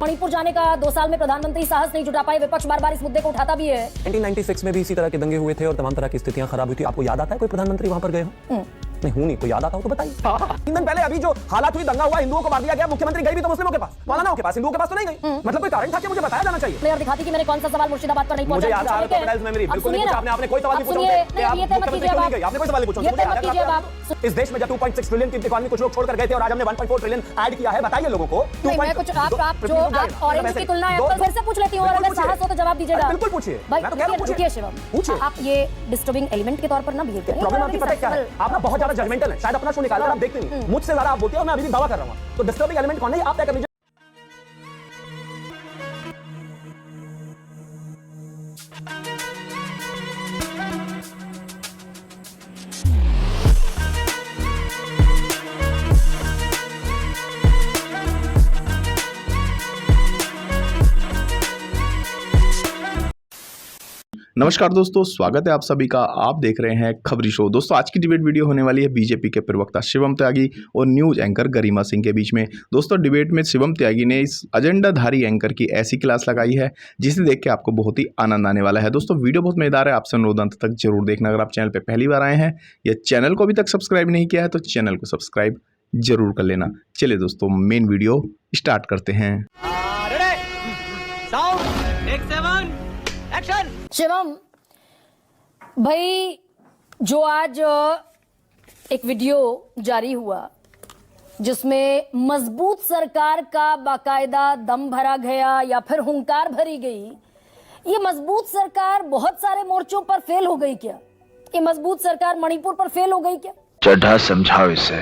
मणिपुर जाने का 2 साल में प्रधानमंत्री साहस नहीं जुटा पाए, विपक्ष बार बार इस मुद्दे को उठाता भी है। 1996 में भी इसी तरह के दंगे हुए थे और तमाम तरह की स्थितियां खराब हुई थी। आपको याद आता है कोई प्रधानमंत्री वहां पर गए हो? नहीं हूं नहीं, कोई याद आता हो तो बताइए। 3 दिन पहले अभी जो हालात हुई, दंगा हुआ, हिंदुओं को मार दिया गया, मुख्यमंत्री गई भी तो मुस्लिमों के पास, मौलानाओं के पास, हिंदुओं के पास तो नहीं गई। मतलब कोई कारण था कि मुझे बताया जाना चाहिए। मैं दिखाती कि मैंने कौन सा सवाल मुर्शिदाबाद पर नहीं पहुंचा। मुझे याद आ रहा है मेमोरी, बिल्कुल नहीं पूछा आपने। आपने कोई सवाल नहीं पूछा कि आप मुख्यमंत्री क्यों नहीं गई, आपने कोई सवाल नहीं पूछा। इस देश में जब 2.6 ट्रिलियन की इकोनॉमी कुछ लोग छोड़कर गए थे और आज हमने 1.4 ट्रिलियन ऐड किया है, बताइए लोगों को। मैं कुछ आप ऑरेंज की तुलना फिर से पूछ लेती हूं और अगर साहस हो तो जवाब दीजिएगा। बिल्कुल पूछिए। भाई रुकिए शिवम, आप ये डिस्टर्बिंग एलिमेंट के तौर पर ना बिहेव करें। प्रॉब्लम आपकी पता है क्या है? आप ना बहुत ज्यादा जजमेंटल है, शायद अपना शो निकालना आप देखते नहीं। मुझसे ज्यादा आप बोलते हो, मैं अभी भी दावा कर रहा हूं। तो डिस्टर्बिंग एलिमेंट कौन है आप तय कर लीजिए। नमस्कार दोस्तों, स्वागत है आप सभी का। आप देख रहे हैं खबरी शो। दोस्तों आज की डिबेट वीडियो होने वाली है बीजेपी के प्रवक्ता शिवम त्यागी और न्यूज एंकर गरिमा सिंह के बीच में। दोस्तों डिबेट में शिवम त्यागी ने इस एजेंडाधारी एंकर की ऐसी क्लास लगाई है जिसे देख के आपको बहुत ही आनंद आने वाला है। दोस्तों वीडियो बहुत मजेदार है, आपसे अनुरोध अंत तक जरूर देखना। अगर आप चैनल पर पहली बार आए हैं या चैनल को अभी तक सब्सक्राइब नहीं किया है तो चैनल को सब्सक्राइब जरूर कर लेना। चलिए दोस्तों मेन वीडियो स्टार्ट करते हैं। शिवम भाई, जो आज एक वीडियो जारी हुआ जिसमें मजबूत सरकार का बाकायदा दम भरा गया या फिर हुंकार भरी गई, ये मजबूत सरकार बहुत सारे मोर्चों पर फेल हो गई क्या? ये मजबूत सरकार मणिपुर पर फेल हो गई क्या? चड्ढा समझाओ इसे,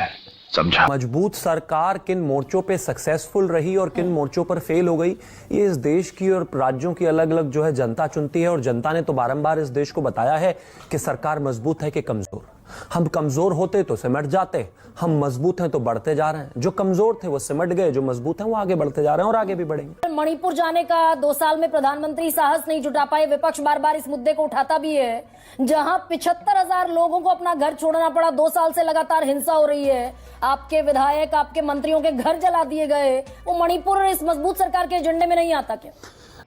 समझा। मजबूत सरकार किन मोर्चों पे सक्सेसफुल रही और किन मोर्चों पर फेल हो गई, ये इस देश की और राज्यों की अलग अलग जो है जनता चुनती है। और जनता ने तो बारंबार इस देश को बताया है कि सरकार मजबूत है कि कमजोर। हम कमजोर होते तो सिमट जाते, हम मजबूत हैं तो बढ़ते जा रहे हैं। जो कमजोर थे वो सिमट गए, जो मजबूत हैं वो आगे बढ़ते जा रहे हैं और आगे भी बढ़ेंगे। मणिपुर जाने का 2 साल में प्रधानमंत्री साहस नहीं जुटा पाए, विपक्ष बार बार इस मुद्दे को उठाता भी है। जहां 75,000 लोगों को अपना घर छोड़ना पड़ा, 2 साल से लगातार हिंसा हो रही है, आपके विधायक, आपके मंत्रियों के घर जला दिए गए, वो मणिपुर इस मजबूत सरकार के एजेंडे में नहीं आता क्या?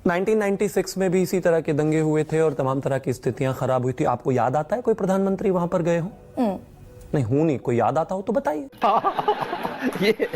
1996 में भी इसी तरह के दंगे हुए थे और तमाम तरह की स्थितियां खराब हुई थी। आपको याद आता है कोई प्रधानमंत्री वहां पर गए हो? नहीं हूं नहीं, कोई याद आता हो तो बताइए।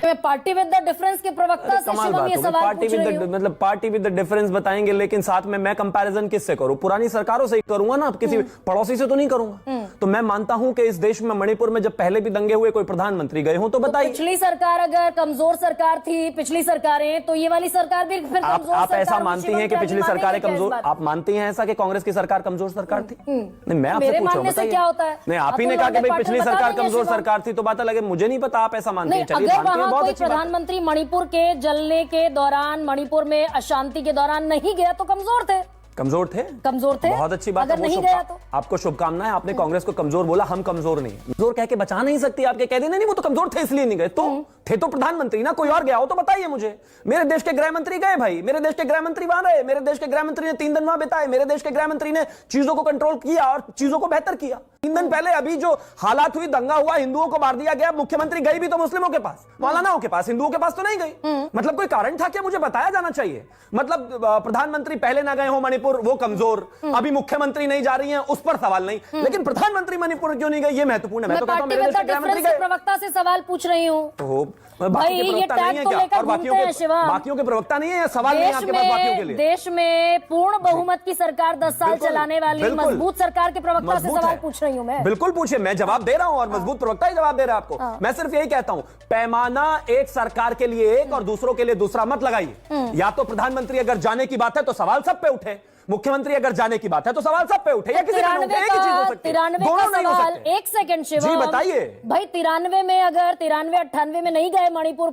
मैं पार्टी विद द डिफरेंस के प्रवक्ता से शिवम ये सवाल पूछ रही हूं। मतलब पार्टी विद द डिफरेंस बताएंगे, लेकिन साथ में मैं कंपैरिजन किससे करूं? पुरानी सरकारों से ही करूंगा ना, किसी पड़ोसी से तो नहीं करूंगा। तो मैं मानता हूं कि इस देश में मणिपुर में जब पहले भी दंगे हुए, कोई प्रधानमंत्री गए हो तो बताइए। पिछली सरकार अगर कमजोर सरकार थी, पिछली सरकारें, तो ये वाली सरकार भी फिर कमजोर। आप ऐसा मानती हैं कि पिछली सरकारें कमजोर? आप मानती हैं ऐसा कि कांग्रेस की सरकार कमजोर सरकार थी? नहीं, मैं आपसे पूछ रहा हूं, क्या होता है? नहीं, आप ही ने कहा कि भाई पिछली सरकार कमजोर सरकार थी तो बात अलग है। मुझे नहीं पता आप ऐसा मानते हैं। चलिए, अगर वहां कोई प्रधानमंत्री मणिपुर के जलने के दौरान, मणिपुर में अशांति के दौरान नहीं गया तो कमजोर थे। कमजोर थे? कमजोर थे। बहुत अच्छी बात है। नहीं गया तो आपको शुभकामनाएं। आपने कांग्रेस को कमजोर बोला, हम कमजोर नहीं। कमजोर कह के बचा नहीं सकती। आपके कह देना नहीं वो तो कमजोर थे इसलिए नहीं गए। तो थे तो प्रधानमंत्री ना, कोई और गया हो तो बताइए मुझे। मेरे देश के गृह मंत्री गए भाई, मेरे देश के गृह मंत्री वहां रहे, मेरे देश के गृह मंत्री ने 3 दिन वहां बिताए, मेरे देश के गृह मंत्री ने चीजों को कंट्रोल किया और चीजों को बेहतर किया। 3 दिन पहले अभी जो हालात हुई, दंगा हुआ, हिंदुओं को मार दिया गया, मुख्यमंत्री गई भी तो मुस्लिमों के पास, मौलानाओं के पास, हिंदुओं के पास तो नहीं गई। मतलब कोई कारण था क्या? मुझे बताया जाना चाहिए। मतलब प्रधानमंत्री पहले ना गए हो मणिपुर, वो कमजोर। अभी मुख्यमंत्री नहीं जा रही हैं, उस पर सवाल नहीं, लेकिन प्रधानमंत्री मणिपुर क्यों नहीं गए ये महत्वपूर्ण है। मैं तो कहता हूं मेरे देश के गृह मंत्री गए। प्रवक्ता से सवाल पूछ रही हूं। बाकी के प्रवक्ता नहीं है क्या? और बाकियों के प्रवक्ता नहीं है? सवाल नहीं आपके पास बाकियों के लिए? देश में पूर्ण बहुमत की सरकार 10 साल चलाने वाली मजबूत सरकार के प्रवक्ता से सवाल पूछ रही हूं मैं। बिल्कुल पूछिए, मैं जवाब दे रहा हूं और मजबूत प्रवक्ता ही जवाब दे रहा है आपको। मैं सिर्फ यही कहता हूं, पैमाना एक सरकार के लिए एक और दूसरों के लिए दूसरा मत लगाइए। या तो प्रधानमंत्री अगर जाने की बात है तो सवाल सब पे उठे, मुख्यमंत्री अगर जाने की बात है तो सवाल सब पे उठे, या किसी का एक ही चीज हो सकती है, दोनों नहीं हो सकते। एक सेकंड शिवम जी बताइए भाई, 93 में अगर 93-98 में नहीं गए मणिपुर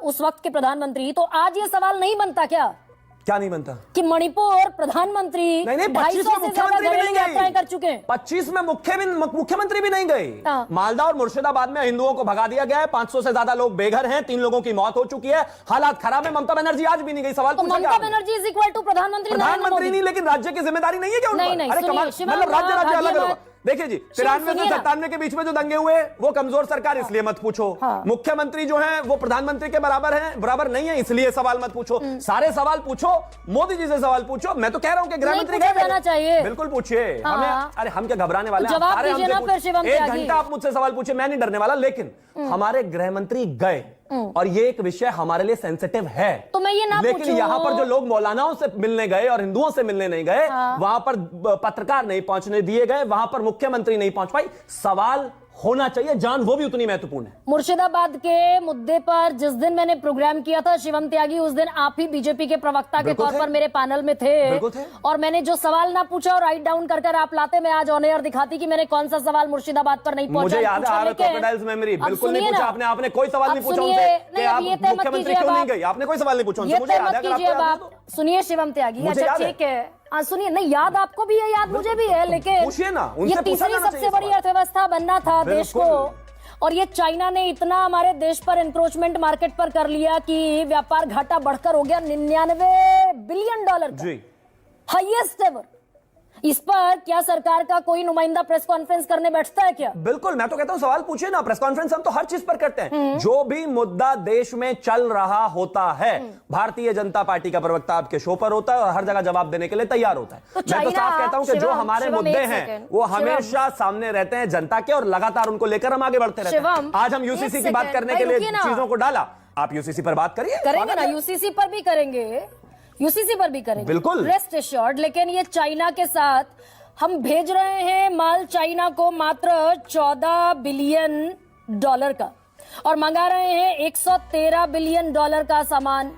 उस वक्त के प्रधानमंत्री, तो आज ये सवाल नहीं बनता क्या? क्या नहीं बनता? कि मणिपुर प्रधानमंत्री 25 में मुख्यमंत्री भी नहीं गए, कर चुके हैं। 25 में मुख्यमंत्री भी नहीं गए। मालदा और मुर्शिदाबाद में हिंदुओं को भगा दिया गया है, 500 से ज्यादा लोग बेघर हैं, 3 लोगों की मौत हो चुकी है, हालात खराब है। ममता बनर्जी आज भी नहीं गई। सवाल पूछा Mamata Banerjee is equal to प्रधानमंत्री नहीं, लेकिन राज्य की जिम्मेदारी नहीं है क्या उन पर? नहीं, अरे कमाल, मतलब राज्य अलग अलग। देखिए जी, 93 से 97 के बीच में जो दंगे हुए वो कमजोर सरकार इसलिए मत पूछो। मुख्यमंत्री जो है वो प्रधानमंत्री के बराबर नहीं है इसलिए सवाल मत पूछो। सारे सवाल पूछो, मोदी जी से सवाल पूछो। मैं तो कह रहा हूं कि गृह मंत्री जाना चाहिए। बिल्कुल पूछिए हमें। अरे हम क्या घबराने वाले हैं? जवाब दीजिए ना फिर शिवम एक घंटा आप मुझसे सवाल पूछे, मैं नहीं डरने वाला। लेकिन हमारे गृह मंत्री गए और ये एक विषय हमारे लिए सेंसिटिव है, तो मैं ये ना लेकिन यहाँ पर जो लोग मौलानाओं से मिलने गए और हिंदुओं से मिलने नहीं गए, वहां पर पत्रकार नहीं पहुंचने दिए गए, वहां पर मुख्यमंत्री नहीं पहुंच पाई। सवाल होना चाहिए, जान वो भी उतनी महत्वपूर्ण है। मुर्शिदाबाद के मुद्दे पर जिस दिन मैंने प्रोग्राम किया था शिवम त्यागी, उस दिन आप ही बीजेपी के प्रवक्ता के तौर पर मेरे पैनल में थे। और मैंने जो सवाल ना पूछा और राइट डाउन कर आप लाते, मैं आज ऑन एयर दिखाती कि मैंने कौन सा सवाल मुर्शिदाबाद पर नहीं पहुंचा। मुझे याद है क्रोकोडाइल्स मेमोरी, बिल्कुल नहीं पूछा आपने कोई सवाल नहीं पूछा उनसे कि आप मुख्यमंत्री क्यों नहीं गई, आपने कोई सवाल नहीं पूछा उनसे। मुझे याद है। सुनिए शिवम त्यागी, अच्छा ठीक है, सुनिए, नहीं याद आपको भी है, याद मुझे भी है, लेकिन पूछिए ना, ये तीसरी सबसे बड़ी अर्थव्यवस्था बनना था देश को, और ये चाइना ने इतना हमारे देश पर एनक्रोचमेंट मार्केट पर कर लिया कि व्यापार घाटा बढ़कर हो गया $99 बिलियन का, हाईएस्ट एवर। इस पर क्या सरकार का कोई नुमाइंदा प्रेस कॉन्फ्रेंस करने बैठता है क्या? बिल्कुल, मैं तो कहता हूं सवाल पूछिए ना। प्रेस कॉन्फ्रेंस हम तो हर चीज पर करते हैं। जो भी मुद्दा देश में चल रहा होता है, भारतीय जनता पार्टी का प्रवक्ता आपके शो पर होता है और हर जगह जवाब देने के लिए तैयार होता है। मैं तो साफ कहता हूं कि जो हमारे मुद्दे हैं वो हमेशा सामने रहते हैं जनता के, और लगातार उनको लेकर हम आगे बढ़ते रहते हैं। आज हम यूसीसी की बात करने के लिए चीजों को डाला, आप यूसीसी पर बात करिए। करेंगे ना, यूसीसी पर भी करेंगे, यूसीसी पर भी करेंगे, बिल्कुल, रेस्ट एश्योर्ड। लेकिन ये चाइना के साथ हम भेज रहे हैं माल चाइना को मात्र $14 बिलियन का, और मंगा रहे हैं $113 बिलियन का सामान।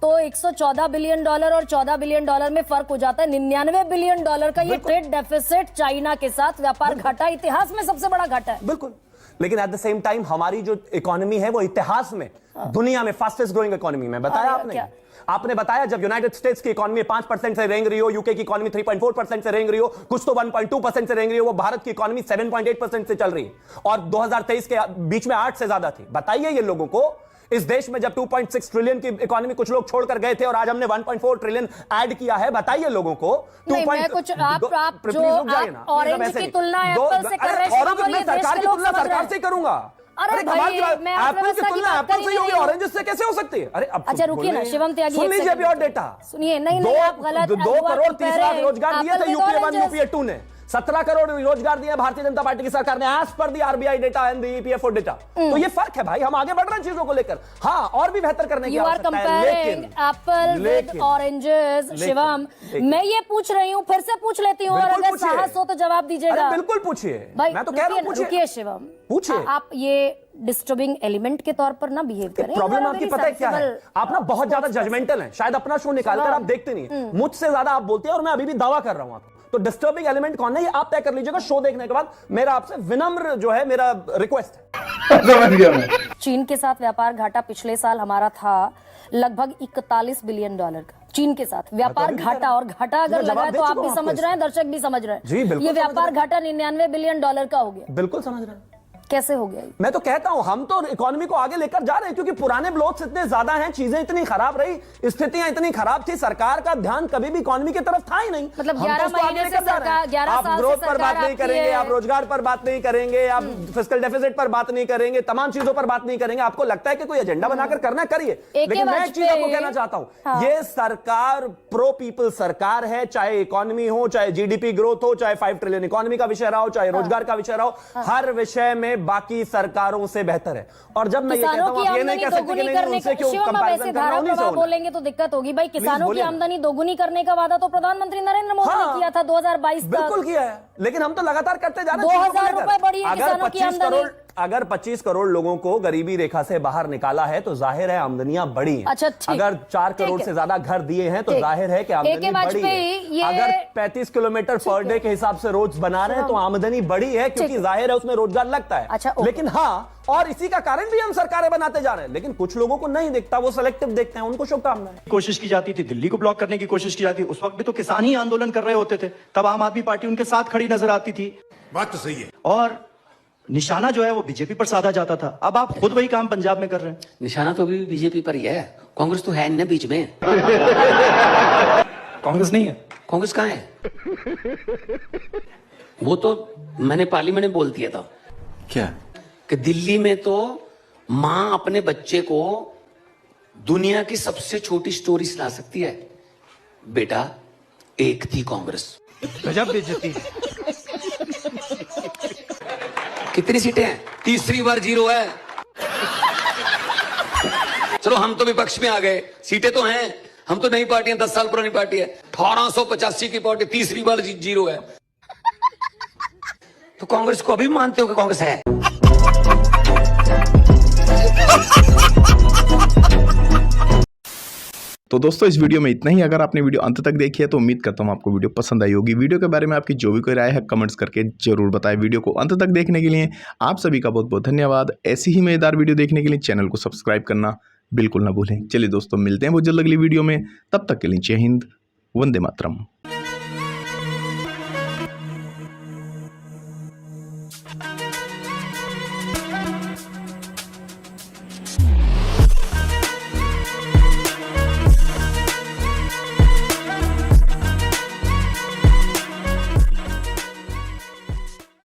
तो $114 बिलियन और $14 बिलियन में फर्क हो जाता है। $99 बिलियन का ये ट्रेड डेफिसिट चाइना के साथ व्यापार घाटा, इतिहास में सबसे बड़ा घाटा है। बिल्कुल, लेकिन एट द सेम टाइम हमारी जो इकोनॉमी है वो इतिहास में दुनिया में फास्टेस्ट ग्रोइंग इकोनॉमी में, बताया आपने बताया जब यूनाइटेड स्टेट्स की इकोनॉमी 5% से रेंग रही हो, यूके की इकोनॉमी 3.4% से रेंग रही हो, कुछ तो 1.2% से रेंग रही हो, वो भारत की इकोनॉमी 7.8% से चल रही है, और 2023 के बीच में 8 से ज्यादा थी। बताइए ये लोगों को, इस देश में जब 2.6 ट्रिलियन की इकोनॉमी कुछ लोग छोड़कर गए थे और आज हमने 1.4 ट्रिलियन ऐड किया है, बताइए लोगों को। ऑरेंज की तुलना एप्पल से कर रहे हैं, सरकार की तुलना सरकार से करूंगा। अरे कमाल की बात, एप्पल की तुलना एप्पल से होगी, ऑरेंज से कैसे हो सकती है? अरे अच्छा रुकिए ना शिवम त्यागी, सुन लीजिए अभी और डेटा सुनिए। नहीं आप गलत, 2 करोड़ 30 लाख रोजगार दिए थे यूपीए 1 यूपीए 2 ने, 17 करोड़ रोजगार दिए भारतीय जनता पार्टी की सरकार ने, as per the RBI data and the EPFO data. तो ये फर्क है भाई, हम आगे बढ़ रहे हैं चीजों को लेकर। हाँ, और भी बेहतर करने की आवश्यकता है, लेकिन एप्पल विद ऑरेंजेस। शिवम, मैं ये पूछ रही हूँ, फिर से पूछ लेती हूँ, और अगर साहस हो तो जवाब दीजिएगा। बिल्कुल पूछिए, मैं तो कह रहा हूँ रुकिए शिवम, पूछिए। आप ये डिस्टर्बिंग एलिमेंट के तौर पर ना बिहेव करें। प्रॉब्लम आपकी पता है क्या है? आप ना बहुत ज्यादा जजमेंटल हैं, शायद अपना शो निकालकर आप देखते नहीं, मुझसे ज्यादा आप बोलते हैं, और मैं अभी भी दावा कर रहा हूं आपको। तो डिस्टर्बिंग एलिमेंट कौन है ये आप तय कर लीजिएगा शो देखने के बाद। मेरा आपसे विनम्र जो है मेरा रिक्वेस्ट है। समझ गया मैं। चीन के साथ व्यापार घाटा पिछले साल हमारा था लगभग $41 बिलियन का। चीन के साथ व्यापार घाटा, और घाटा अगर लगा है तो आप भी समझ रहे हैं, दर्शक भी समझ रहे हैं, ये व्यापार घाटा $99 बिलियन का हो गया। बिल्कुल समझ रहे हैं, कैसे हो गया? मैं तो कहता हूं हम तो इकोनॉमी को आगे लेकर जा रहे हैं, क्योंकि पुराने ब्लॉक्स इतने ज्यादा हैं, चीजें इतनी खराब रही, स्थितियां इतनी खराब थी, सरकार का ध्यान कभी भी इकोनॉमी की तरफ था ही नहीं। मतलब 11 महीने से सरकार, 11 साल से ग्रोथ पर बात नहीं करेंगे, आप रोजगार पर बात नहीं करेंगे, आप फिस्कल डेफिसिट पर बात नहीं करेंगे, तमाम चीजों पर बात नहीं करेंगे। आपको लगता है कि कोई एजेंडा बनाकर करना करिए, लेकिन मैं एक चीज आपको कहना चाहता हूं, ये सरकार प्रो पीपल सरकार है, चाहे इकोनॉमी हो, चाहे जीडीपी ग्रोथ हो, चाहे 5 ट्रिलियन इकोनॉमी का विषय रहा हो, चाहे रोजगार का विषय रहा हो, हर विषय में बाकी सरकारों से बेहतर है। और जब मैं ये कहता हूं, आप ये नहीं कह सकते कि नहीं उनसे क्यों कंपैरिजन करना, उन्हीं से बोलेंगे तो दिक्कत होगी भाई। किसानों की आमदनी दोगुनी करने का वादा तो प्रधानमंत्री नरेंद्र मोदी ने किया था 2022 तक। बिल्कुल किया है, लेकिन हम तो लगातार करते जा रहे हैं। 2000 रुपए बढ़ी है किसानों की आमदनी। अगर 25 करोड़ लोगों को गरीबी रेखा से बाहर निकाला है तो जाहिर है आमदनियां बढ़ी हैं। अच्छा, अगर 4 करोड़ से ज्यादा घर दिए हैं तो जाहिर है कि आमदनी बढ़ी है। अगर 35 किलोमीटर पर डे के हिसाब से रोज बना रहे हैं तो आमदनी बढ़ी है, क्योंकि जाहिर है उसमें रोजगार लगता है। अच्छा, लेकिन हाँ, और इसी का कारण भी हम सरकारें बनाते जा रहे हैं, लेकिन कुछ लोगों को नहीं दिखता, वो सेलेक्टिव देखते हैं, उनको शुभकामनाएं। कोशिश की जाती थी, दिल्ली को ब्लॉक करने की कोशिश की जाती, उस वक्त भी तो किसान ही आंदोलन कर रहे होते थे, तब आम आदमी पार्टी उनके साथ खड़ी नजर आती थी। बात तो सही है। और निशाना जो है वो बीजेपी पर साधा जाता था। अब आप खुद वही काम पंजाब में कर रहे हैं। निशाना तो अभी बीजेपी पर ही है, कांग्रेस तो है ना बीच में। कांग्रेस नहीं है? कांग्रेस कहाँ है? वो तो मैंने पार्लियामेंट में बोल दिया था क्या? कि दिल्ली में तो मां अपने बच्चे को दुनिया की सबसे छोटी स्टोरी सुना सकती है। बेटा, एक थी कांग्रेस। गजब बेइज्जती। कितनी सीटें हैं? तीसरी बार 0 है। चलो हम तो विपक्ष में आ गए, सीटें तो हैं, हम तो नई पार्टी है, 10 साल पुरानी पार्टी है। 1885 की पार्टी, तीसरी बार 0 है। तो कांग्रेस को अभी मानते हो कि कांग्रेस है? तो दोस्तों इस वीडियो में इतना ही। अगर आपने वीडियो अंत तक देखी है तो उम्मीद करता हूँ आपको वीडियो पसंद आई होगी। वीडियो के बारे में आपकी जो भी कोई राय है कमेंट्स करके जरूर बताएं। वीडियो को अंत तक देखने के लिए आप सभी का बहुत बहुत धन्यवाद। ऐसी ही मजेदार वीडियो देखने के लिए चैनल को सब्सक्राइब करना बिल्कुल ना भूलें। चलिए दोस्तों, मिलते हैं बहुत जल्द अगली वीडियो में। तब तक के लिए जय हिंद, वंदे मातरम।